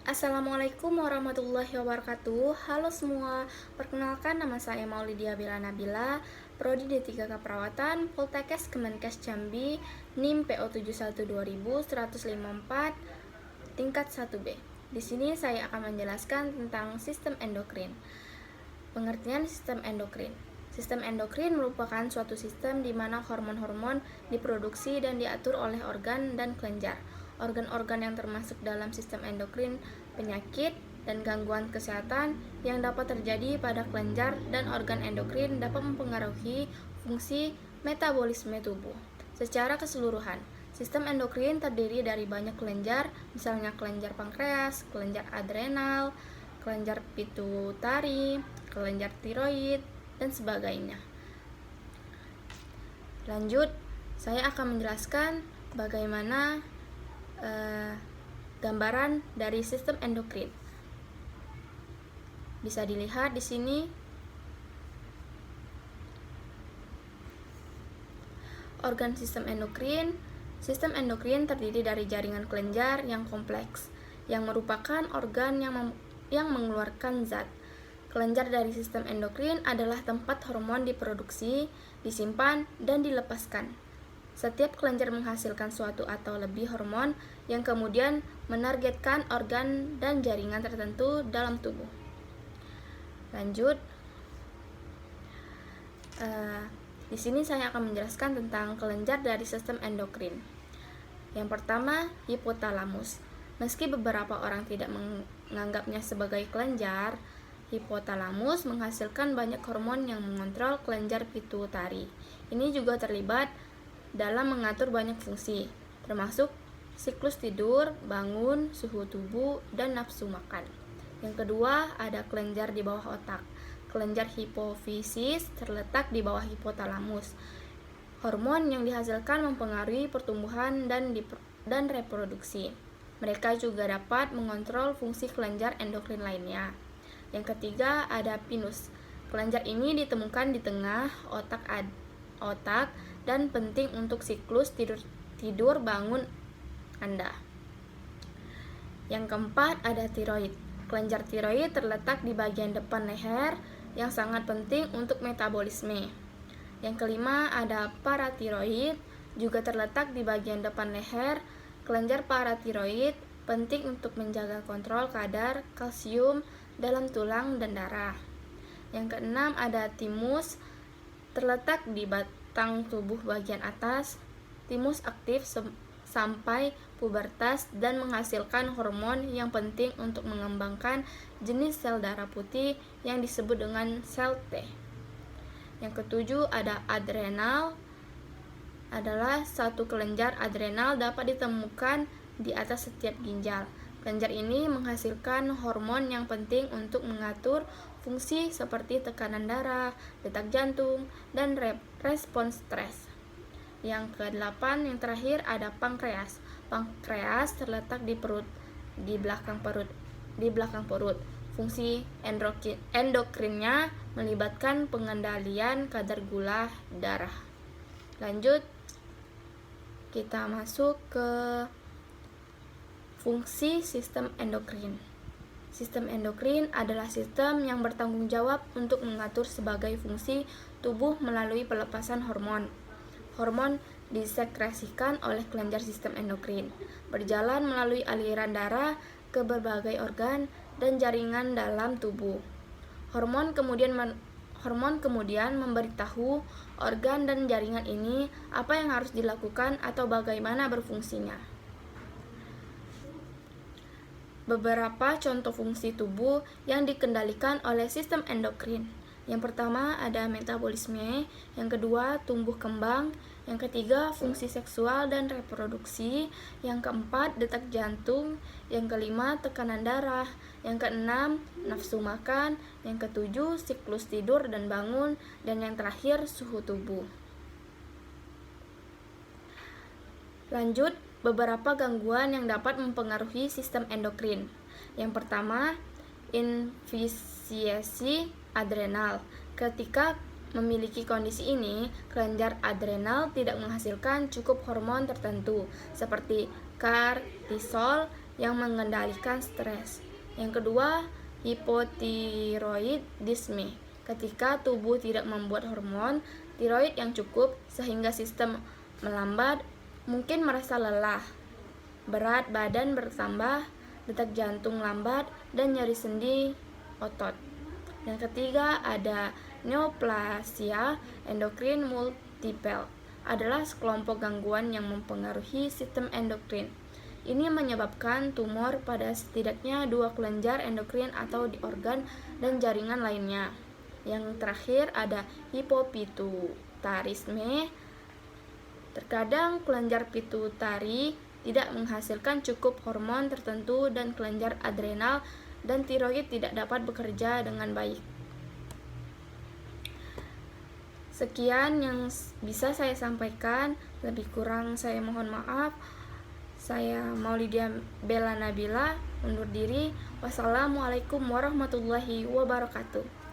Assalamualaikum warahmatullahi wabarakatuh. Halo semua, perkenalkan nama saya Maulidia Bila Nabila, Prodi D3 Keperawatan, Poltekkes Kemenkes Jambi, NIM PO 71200154, tingkat 1B. Di sini saya akan menjelaskan tentang sistem endokrin. Pengertian sistem endokrin. Sistem endokrin merupakan suatu sistem di mana hormon-hormon diproduksi dan diatur oleh organ dan kelenjar. Organ-organ yang termasuk dalam sistem endokrin, penyakit, dan gangguan kesehatan yang dapat terjadi pada kelenjar dan organ endokrin dapat mempengaruhi fungsi metabolisme tubuh. Secara keseluruhan, sistem endokrin terdiri dari banyak kelenjar, misalnya kelenjar pankreas, kelenjar adrenal, kelenjar pituitari, kelenjar tiroid, dan sebagainya. Lanjut, saya akan menjelaskan bagaimana gambaran dari sistem endokrin. Bisa dilihat di sini. Organ sistem endokrin. Sistem endokrin terdiri dari jaringan kelenjar yang kompleks, yang merupakan organ yang mengeluarkan zat. Kelenjar dari sistem endokrin adalah tempat hormon diproduksi, disimpan, dan dilepaskan. Setiap kelenjar menghasilkan suatu atau lebih hormon yang kemudian menargetkan organ dan jaringan tertentu dalam tubuh. Lanjut, di sini saya akan menjelaskan tentang kelenjar dari sistem endokrin. Yang pertama, hipotalamus. Meski beberapa orang tidak menganggapnya sebagai kelenjar, hipotalamus menghasilkan banyak hormon yang mengontrol kelenjar pituitari. Ini juga terlibat dalam mengatur banyak fungsi, termasuk siklus tidur, bangun, suhu tubuh, dan nafsu makan. Yang kedua, ada kelenjar di bawah otak. Kelenjar hipofisis terletak di bawah hipotalamus. Hormon yang dihasilkan mempengaruhi pertumbuhan dan reproduksi. Mereka juga dapat mengontrol fungsi kelenjar endokrin lainnya. Yang ketiga, ada pinus. Kelenjar ini ditemukan di tengah otak dan penting untuk siklus tidur bangun Anda. Yang keempat, ada tiroid. Kelenjar tiroid terletak di bagian depan leher yang sangat penting untuk metabolisme. Yang kelima, ada paratiroid, juga terletak di bagian depan leher. Kelenjar paratiroid penting untuk menjaga kontrol kadar kalsium dalam tulang dan darah. Yang keenam, ada timus, terletak di batang tubuh bagian atas. Timus aktif sampai pubertas dan menghasilkan hormon yang penting untuk mengembangkan jenis sel darah putih yang disebut dengan sel T. Yang ketujuh, ada adrenal. Adalah satu kelenjar adrenal dapat ditemukan di atas setiap ginjal. Kelenjar ini menghasilkan hormon yang penting untuk mengatur fungsi seperti tekanan darah, detak jantung, dan respons stres. Yang ke-8, yang terakhir, ada pankreas. Pankreas terletak di belakang perut. Fungsi endokrinnya melibatkan pengendalian kadar gula darah. Lanjut, kita masuk ke fungsi sistem endokrin. Sistem endokrin adalah sistem yang bertanggung jawab untuk mengatur sebagai fungsi tubuh melalui pelepasan hormon. Hormon disekresikan oleh kelenjar sistem endokrin, berjalan melalui aliran darah ke berbagai organ dan jaringan dalam tubuh. Hormon kemudian memberitahu organ dan jaringan ini apa yang harus dilakukan atau bagaimana berfungsinya. Beberapa contoh fungsi tubuh yang dikendalikan oleh sistem endokrin. Yang pertama, ada metabolisme. Yang kedua, tumbuh kembang. Yang ketiga, fungsi seksual dan reproduksi. Yang keempat, detak jantung. Yang kelima, tekanan darah. Yang keenam, nafsu makan. Yang ketujuh, siklus tidur dan bangun. Dan yang terakhir, suhu tubuh. Lanjut, beberapa gangguan yang dapat mempengaruhi sistem endokrin. Yang pertama, infisiasi adrenal. Ketika memiliki kondisi ini, kelenjar adrenal tidak menghasilkan cukup hormon tertentu seperti kortisol yang mengendalikan stres. Yang kedua, hipotiroidisme, ketika tubuh tidak membuat hormon tiroid yang cukup sehingga sistem melambat, mungkin merasa lelah, berat badan bertambah, detak jantung lambat, dan nyeri sendi otot. Yang ketiga, ada neoplasia endokrin multiple, adalah sekelompok gangguan yang mempengaruhi sistem endokrin. Ini menyebabkan tumor pada setidaknya 2 kelenjar endokrin atau di organ dan jaringan lainnya. Yang terakhir ada hipopituitarisme. Terkadang kelenjar pituitari tidak menghasilkan cukup hormon tertentu dan kelenjar adrenal dan tiroid tidak dapat bekerja dengan baik. Sekian yang bisa saya sampaikan, lebih kurang saya mohon maaf. Saya Maulidia Bella Nabila undur diri. Wassalamualaikum warahmatullahi wabarakatuh.